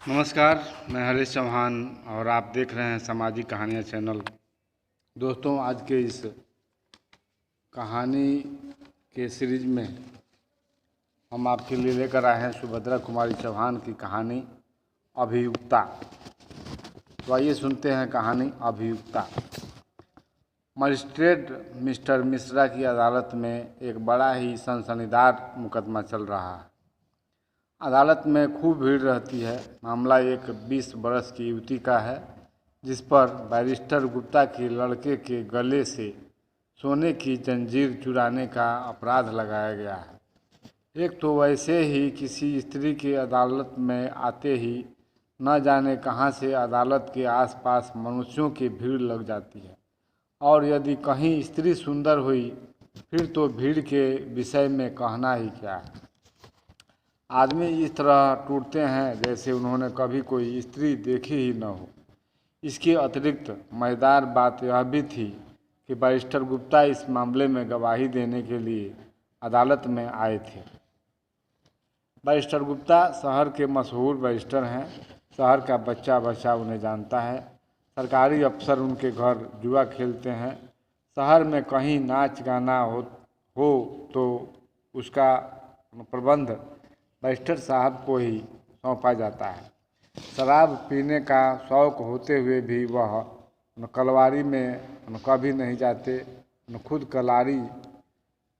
नमस्कार, मैं हरीश चौहान और आप देख रहे हैं सामाजिक कहानियाँ चैनल। दोस्तों, आज के इस कहानी के सीरीज में हम आपके लिए लेकर आए हैं सुभद्रा कुमारी चौहान की कहानी अभियुक्ता। तो आइए सुनते हैं कहानी अभियुक्ता। मजिस्ट्रेट मिस्टर मिश्रा की अदालत में एक बड़ा ही सनसनीदार मुकदमा चल रहा है। अदालत में खूब भीड़ रहती है। मामला एक 20 बरस की युवती का है जिस पर बैरिस्टर गुप्ता के लड़के के गले से सोने की जंजीर चुराने का अपराध लगाया गया है। एक तो वैसे ही किसी स्त्री के अदालत में आते ही न जाने कहां से अदालत के आसपास मनुष्यों की भीड़ लग जाती है, और यदि कहीं स्त्री सुंदर हुई फिर तो भीड़ के विषय में कहना ही क्या है। आदमी इस तरह टूटते हैं जैसे उन्होंने कभी कोई स्त्री देखी ही न हो। इसके अतिरिक्त मज़ेदार बात यह भी थी कि बैरिस्टर गुप्ता इस मामले में गवाही देने के लिए अदालत में आए थे। बैरिस्टर गुप्ता शहर के मशहूर बैरिस्टर हैं। शहर का बच्चा बच्चा उन्हें जानता है। सरकारी अफसर उनके घर जुआ खेलते हैं। शहर में कहीं नाच गाना हो तो उसका प्रबंध बैरिस्टर साहब को ही सौंपा जाता है। शराब पीने का शौक होते हुए भी वह कलवारी में कभी नहीं जाते, खुद कलारी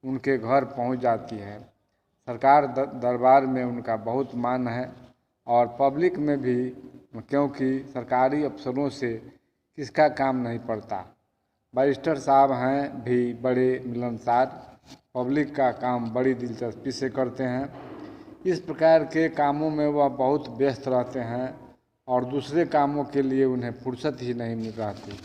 उनके घर पहुंच जाती है। सरकार दरबार में उनका बहुत मान है और पब्लिक में भी, क्योंकि सरकारी अफसरों से किसका काम नहीं पड़ता। बैरिस्टर साहब हैं भी बड़े मिलनसार, पब्लिक का काम बड़ी दिलचस्पी से करते हैं। इस प्रकार के कामों में वह बहुत व्यस्त रहते हैं और दूसरे कामों के लिए उन्हें फुर्सत ही नहीं मिल रही।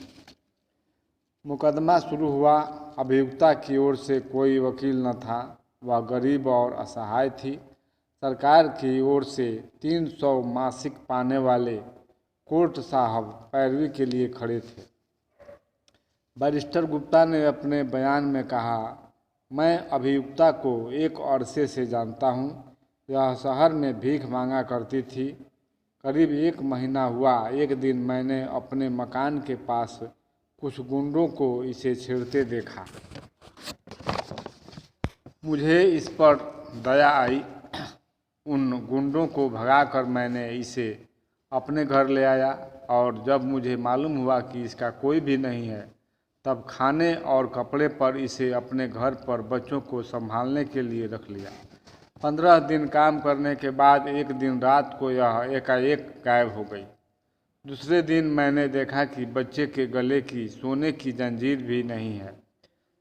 मुकदमा शुरू हुआ। अभियुक्ता की ओर से कोई वकील न था। वह गरीब और असहाय थी। सरकार की ओर से 300 मासिक पाने वाले कोर्ट साहब पैरवी के लिए खड़े थे। बैरिस्टर गुप्ता ने अपने बयान में कहा, मैं अभियुक्ता को एक अरसे से जानता हूँ। यह शहर में भीख मांगा करती थी। करीब 1 महीना हुआ, एक दिन मैंने अपने मकान के पास कुछ गुंडों को इसे छेड़ते देखा। मुझे इस पर दया आई। उन गुंडों को भगाकर मैंने इसे अपने घर ले आया और जब मुझे मालूम हुआ कि इसका कोई भी नहीं है, तब खाने और कपड़े पर इसे अपने घर पर बच्चों को संभालने के लिए रख लिया। 15 दिन काम करने के बाद एक दिन रात को यह एकाएक गायब हो गई। दूसरे दिन मैंने देखा कि बच्चे के गले की सोने की जंजीर भी नहीं है।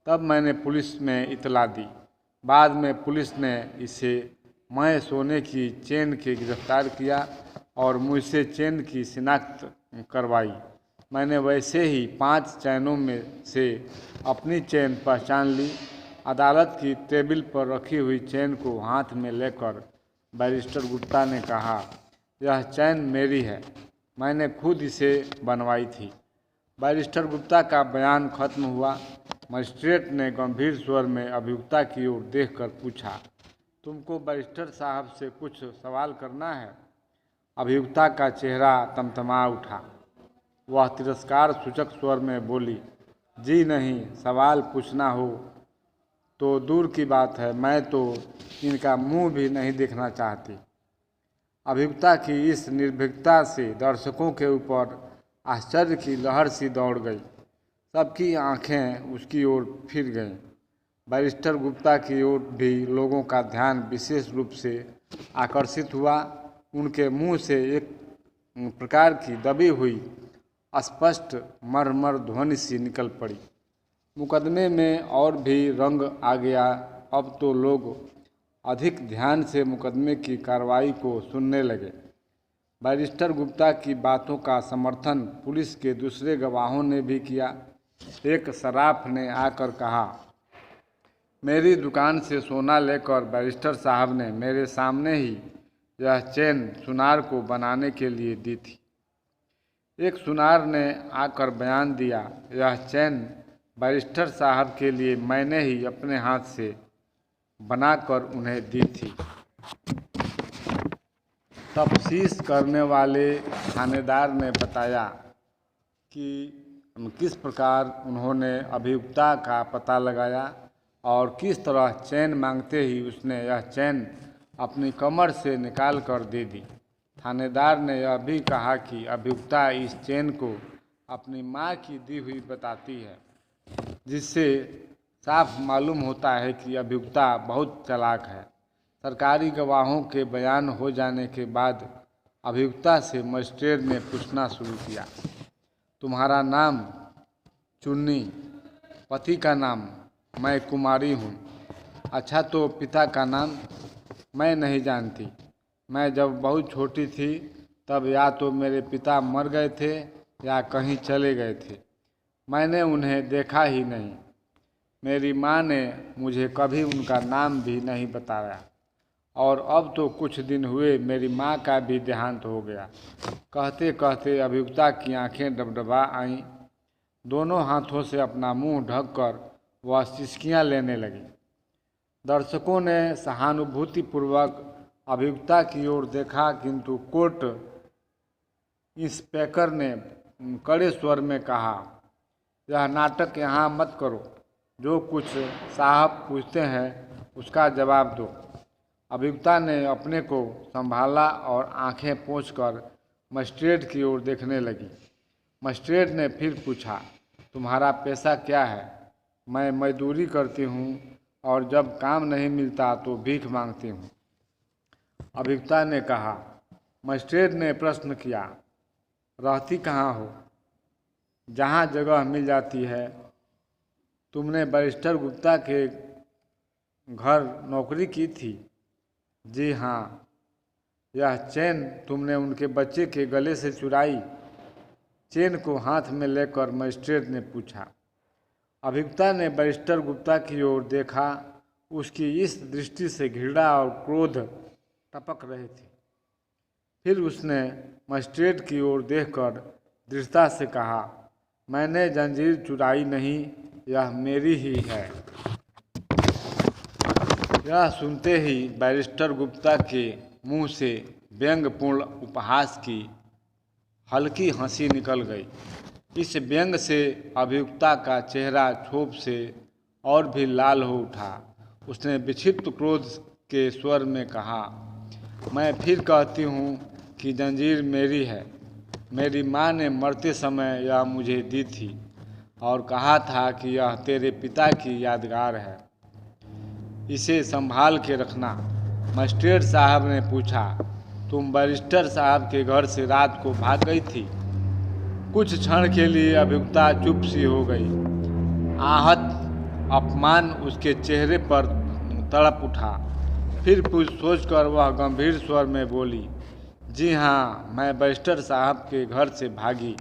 तब मैंने पुलिस में इतला दी। बाद में पुलिस ने इसे मैं सोने की चेन के गिरफ्तार किया और मुझसे चेन की शिनाख्त करवाई। मैंने वैसे ही 5 चैनों में से अपनी चेन पहचान ली। अदालत की टेबल पर रखी हुई चैन को हाथ में लेकर बैरिस्टर गुप्ता ने कहा, यह चैन मेरी है, मैंने खुद इसे बनवाई थी। बैरिस्टर गुप्ता का बयान खत्म हुआ। मजिस्ट्रेट ने गंभीर स्वर में अभियुक्ता की ओर देखकर पूछा, तुमको बैरिस्टर साहब से कुछ सवाल करना है? अभियुक्ता का चेहरा तमतमा उठा। वह तिरस्कार सूचक स्वर में बोली, जी नहीं, सवाल पूछना हो तो दूर की बात है, मैं तो इनका मुंह भी नहीं देखना चाहती। अभियुक्ता की इस निर्भीकता से दर्शकों के ऊपर आश्चर्य की लहर सी दौड़ गई। सबकी आंखें उसकी ओर फिर गईं। बैरिस्टर गुप्ता की ओर भी लोगों का ध्यान विशेष रूप से आकर्षित हुआ। उनके मुंह से एक प्रकार की दबी हुई अस्पष्ट मरमर ध्वनि सी निकल पड़ी। मुकदमे में और भी रंग आ गया। अब तो लोग अधिक ध्यान से मुकदमे की कार्रवाई को सुनने लगे। बैरिस्टर गुप्ता की बातों का समर्थन पुलिस के दूसरे गवाहों ने भी किया। एक सराफ ने आकर कहा, मेरी दुकान से सोना लेकर बैरिस्टर साहब ने मेरे सामने ही यह चेन सुनार को बनाने के लिए दी थी। एक सुनार ने आकर बयान दिया, यह चैन बैरिस्टर साहब के लिए मैंने ही अपने हाथ से बनाकर उन्हें दी थी। तफ्तीश करने वाले थानेदार ने बताया कि किस प्रकार उन्होंने अभियुक्ता का पता लगाया और किस तरह चैन मांगते ही उसने यह चैन अपनी कमर से निकाल कर दे दी। थानेदार ने यह भी कहा कि अभियुक्ता इस चैन को अपनी मां की दी हुई बताती है, जिससे साफ मालूम होता है कि अभियुक्ता बहुत चालाक है। सरकारी गवाहों के बयान हो जाने के बाद अभियुक्ता से मजिस्ट्रेट ने पूछना शुरू किया, तुम्हारा नाम? चुन्नी। पति का नाम? मैं कुमारी हूँ। अच्छा, तो पिता का नाम? मैं नहीं जानती। मैं जब बहुत छोटी थी तब या तो मेरे पिता मर गए थे या कहीं चले गए थे। मैंने उन्हें देखा ही नहीं। मेरी माँ ने मुझे कभी उनका नाम भी नहीं बताया और अब तो कुछ दिन हुए मेरी माँ का भी देहांत हो गया। कहते कहते अभियुक्ता की आंखें डबडबा आईं। दोनों हाथों से अपना मुंह ढककर वह सिसकियां लेने लगी। दर्शकों ने सहानुभूतिपूर्वक अभियुक्ता की ओर देखा, किंतु कोर्ट इंस्पेक्टर ने कड़े स्वर में कहा, यह नाटक यहाँ मत करो। जो कुछ साहब पूछते हैं उसका जवाब दो। अभियुक्ता ने अपने को संभाला और आंखें पोंछकर मजिस्ट्रेट की ओर देखने लगी। मजिस्ट्रेट ने फिर पूछा, तुम्हारा पेशा क्या है? मैं मजदूरी करती हूँ और जब काम नहीं मिलता तो भीख मांगती हूँ, अभियुक्ता ने कहा। मजिस्ट्रेट ने प्रश्न किया, रहती कहाँ हो? जहाँ जगह मिल जाती है। तुमने बैरिस्टर गुप्ता के घर नौकरी की थी? जी हाँ। यह चैन तुमने उनके बच्चे के गले से चुराई? चैन को हाथ में लेकर मजिस्ट्रेट ने पूछा। अभियुक्ता ने बैरिस्टर गुप्ता की ओर देखा। उसकी इस दृष्टि से घृणा और क्रोध टपक रहे थे। फिर उसने मजिस्ट्रेट की ओर देखकर दृढ़ता से कहा, मैंने जंजीर चुराई नहीं, यह मेरी ही है। यह सुनते ही बैरिस्टर गुप्ता के मुंह से व्यंग्यपूर्ण उपहास की हल्की हंसी निकल गई। इस व्यंग से अभियुक्ता का चेहरा क्षोभ से और भी लाल हो उठा। उसने विक्षिप्त क्रोध के स्वर में कहा, मैं फिर कहती हूँ कि जंजीर मेरी है। मेरी माँ ने मरते समय यह मुझे दी थी और कहा था कि यह तेरे पिता की यादगार है, इसे संभाल के रखना। मजिस्ट्रेट साहब ने पूछा, तुम बैरिस्टर साहब के घर से रात को भाग गई थी? कुछ क्षण के लिए अभियुक्ता चुप सी हो गई। आहत अपमान उसके चेहरे पर तड़प उठा। फिर कुछ सोचकर वह गंभीर स्वर में बोली, जी हाँ, मैं बैरिस्टर साहब के घर से भागी।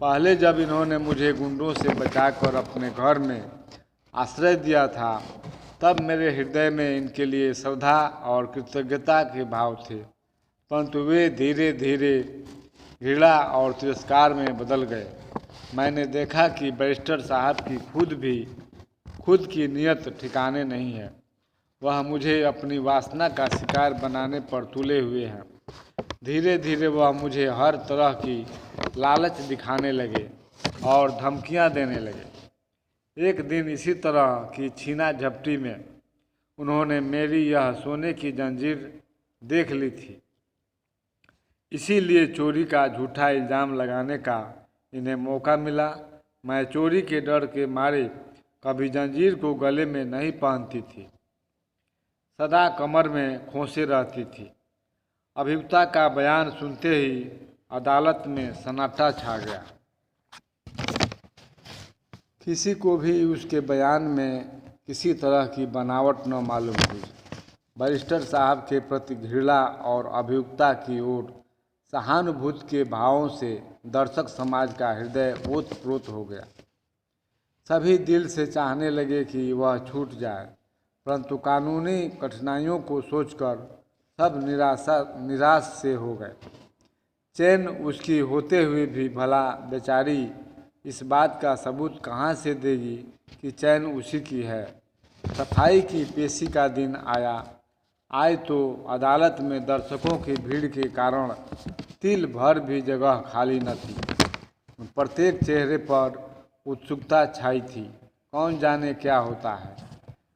पहले जब इन्होंने मुझे गुंडों से बचाकर अपने घर में आश्रय दिया था, तब मेरे हृदय में इनके लिए श्रद्धा और कृतज्ञता के भाव थे, परंतु वे धीरे धीरे घृणा और तिरस्कार में बदल गए। मैंने देखा कि बैरिस्टर साहब की खुद की नीयत ठिकाने नहीं है। वह मुझे अपनी वासना का शिकार बनाने पर तुले हुए हैं। धीरे धीरे वह मुझे हर तरह की लालच दिखाने लगे और धमकियां देने लगे। एक दिन इसी तरह की छीना झपटी में उन्होंने मेरी यह सोने की जंजीर देख ली थी। इसीलिए चोरी का झूठा इल्ज़ाम लगाने का इन्हें मौका मिला। मैं चोरी के डर के मारे कभी जंजीर को गले में नहीं पहनती थी, सदा कमर में खोसे रहती थी। अभियुक्ता का बयान सुनते ही अदालत में सन्नाटा छा गया। किसी को भी उसके बयान में किसी तरह की बनावट न मालूम हुई। बैरिस्टर साहब के प्रति घृणा और अभियुक्ता की ओर सहानुभूति के भावों से दर्शक समाज का हृदय ओतप्रोत हो गया। सभी दिल से चाहने लगे कि वह छूट जाए, परंतु कानूनी कठिनाइयों को सोचकर सब निराश से हो गए। चैन उसकी होते हुए भी भला बेचारी इस बात का सबूत कहाँ से देगी कि चैन उसी की है। सफाई की पेशी का दिन आया। आए तो अदालत में दर्शकों की भीड़ के कारण तिल भर भी जगह खाली न थी। प्रत्येक चेहरे पर उत्सुकता छाई थी। कौन जाने क्या होता है,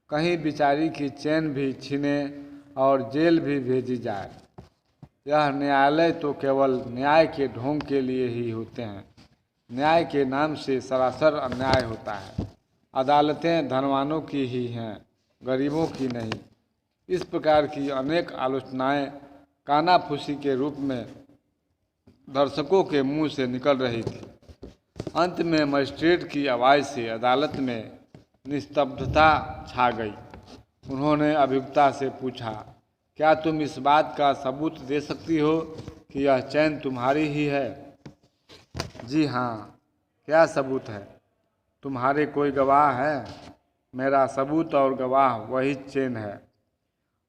कहीं बेचारी की चैन भी छीने और जेल भी भेजी जाए। यह न्यायालय तो केवल न्याय के ढोंग के लिए ही होते हैं। न्याय के नाम से सरासर अन्याय होता है। अदालतें धनवानों की ही हैं, गरीबों की नहीं। इस प्रकार की अनेक आलोचनाएं कानाफूसी के रूप में दर्शकों के मुंह से निकल रही थी। अंत में मजिस्ट्रेट की आवाज़ से अदालत में निस्तब्धता छा गई। उन्होंने अभियुक्ता से पूछा, क्या तुम इस बात का सबूत दे सकती हो कि यह चैन तुम्हारी ही है? जी हाँ। क्या सबूत है? तुम्हारे कोई गवाह है? मेरा सबूत और गवाह वही चैन है।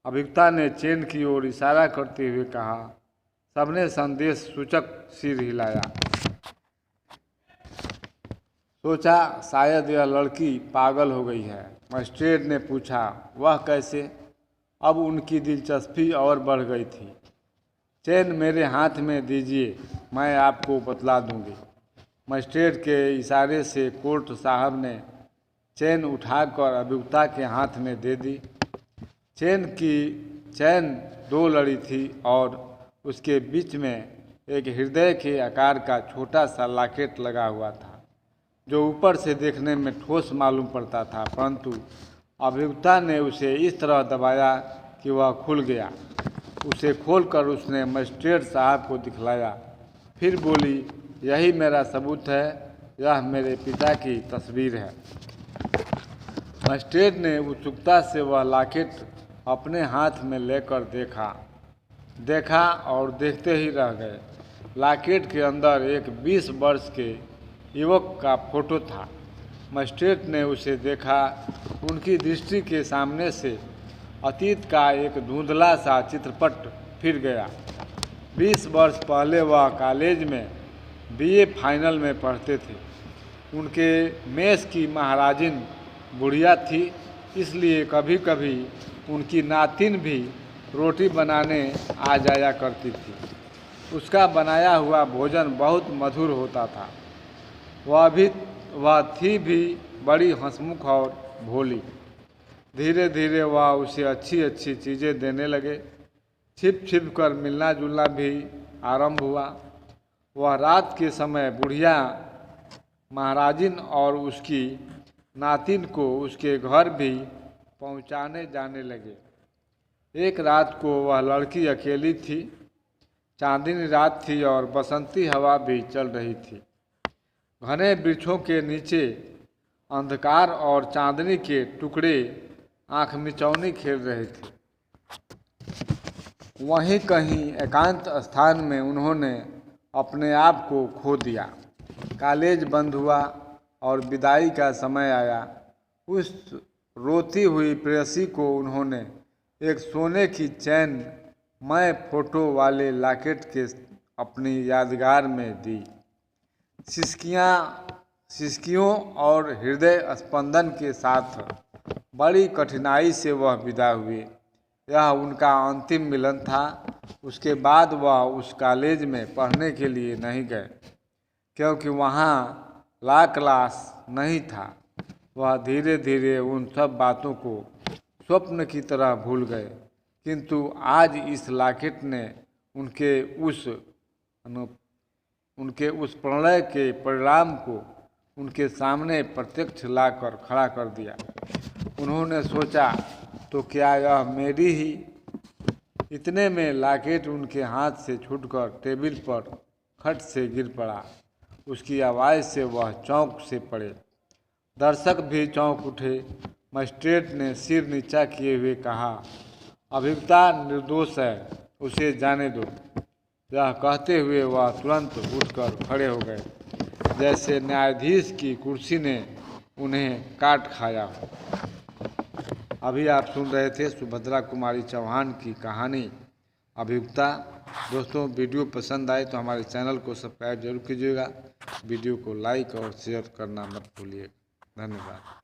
अभियुक्ता ने चैन की ओर इशारा करते हुए कहा। सबने संदेश सूचक सिर हिलाया। सोचा शायद यह लड़की पागल हो गई है। मजिस्ट्रेट ने पूछा, वह कैसे? अब उनकी दिलचस्पी और बढ़ गई थी। चैन मेरे हाथ में दीजिए, मैं आपको बतला दूंगी। मजिस्ट्रेट के इशारे से कोर्ट साहब ने चैन उठाकर अभियुक्ता के हाथ में दे दी। चैन दो लड़ी थी और उसके बीच में एक हृदय के आकार का छोटा सा लॉकेट लगा हुआ था, जो ऊपर से देखने में ठोस मालूम पड़ता था, परंतु अभियुक्ता ने उसे इस तरह दबाया कि वह खुल गया। उसे खोलकर उसने मजिस्ट्रेट साहब को दिखलाया। फिर बोली, यही मेरा सबूत है, यह मेरे पिता की तस्वीर है। मजिस्ट्रेट ने उत्सुकता से वह लॉकेट अपने हाथ में लेकर देखा और देखते ही रह गए। लॉकेट के अंदर एक 20 वर्ष के युवक का फोटो था। मजिस्ट्रेट ने उसे देखा। उनकी दृष्टि के सामने से अतीत का एक धुंधला सा चित्रपट फिर गया। 20 वर्ष पहले वह कॉलेज में बीए फाइनल में पढ़ते थे। उनके मेस की महाराजिन बुढ़िया थी, इसलिए कभी कभी उनकी नातिन भी रोटी बनाने आ जाया करती थी। उसका बनाया हुआ भोजन बहुत मधुर होता था। वह थी भी बड़ी हंसमुख और भोली। धीरे धीरे वह उसे अच्छी अच्छी चीज़ें देने लगे। छिप छिप कर मिलना जुलना भी आरंभ हुआ। वह रात के समय बुढ़िया महाराजिन और उसकी नातिन को उसके घर भी पहुंचाने जाने लगे। एक रात को वह लड़की अकेली थी। चांदनी रात थी और बसंती हवा भी चल रही थी। घने वृक्षों के नीचे अंधकार और चांदनी के टुकड़े आंख मिचौनी खेल रहे थे। वहीं कहीं एकांत स्थान में उन्होंने अपने आप को खो दिया। कॉलेज बंद हुआ और विदाई का समय आया। उस रोती हुई प्रेयसी को उन्होंने एक सोने की चैन मैं फोटो वाले लॉकेट के अपनी यादगार में दी। सिसकियों और हृदय स्पंदन के साथ बड़ी कठिनाई से वह विदा हुए। यह उनका अंतिम मिलन था। उसके बाद वह उस कॉलेज में पढ़ने के लिए नहीं गए, क्योंकि वहाँ ला क्लास नहीं था। वह धीरे धीरे उन सब बातों को स्वप्न की तरह भूल गए। किंतु आज इस लॉकेट ने उनके उस प्रणय के परिणाम को उनके सामने प्रत्यक्ष लाकर खड़ा कर दिया। उन्होंने सोचा, तो क्या यह मेरी ही? इतने में लॉकेट उनके हाथ से छूटकर टेबल पर खट से गिर पड़ा। उसकी आवाज़ से वह चौंक से पड़े। दर्शक भी चौंक उठे। मजिस्ट्रेट ने सिर नीचा किए हुए कहा, अभियुक्ता निर्दोष है, उसे जाने दो। यह कहते हुए वह तुरंत उठकर खड़े हो गए, जैसे न्यायाधीश की कुर्सी ने उन्हें काट खाया हो। अभी आप सुन रहे थे सुभद्रा कुमारी चौहान की कहानी अभियुक्ता। दोस्तों, वीडियो पसंद आए तो हमारे चैनल को सब्सक्राइब जरूर कीजिएगा। वीडियो को लाइक और शेयर करना मत भूलिए। धन्यवाद।